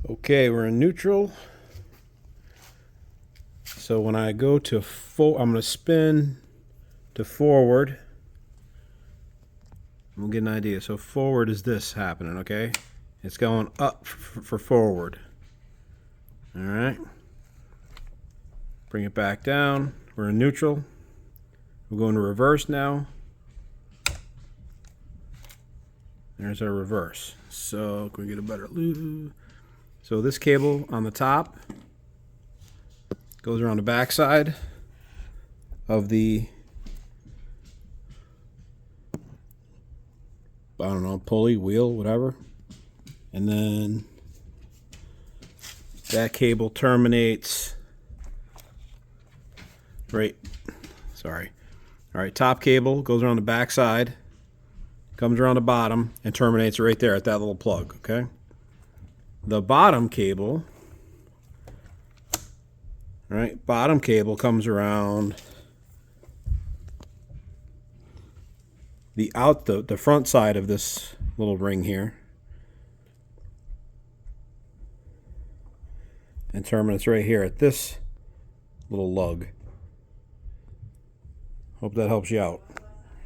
Okay, we're in neutral. So when I go to I'm going to spin to forward. We'll get an idea. So forward is this happening, okay? It's going up for forward. All right. Bring it back down. We're in neutral. We're going to reverse now. There's our reverse. So can we get a better loop? So this cable on the top goes around the back side of the, I don't know, pulley, wheel, whatever. And then that cable terminates right, sorry. All right, top cable goes around the back side, comes around the bottom, and terminates right there at that little plug, okay? The bottom cable, right, bottom cable comes around the front side of this little ring here and terminates right here at this little lug. Hope that helps you out.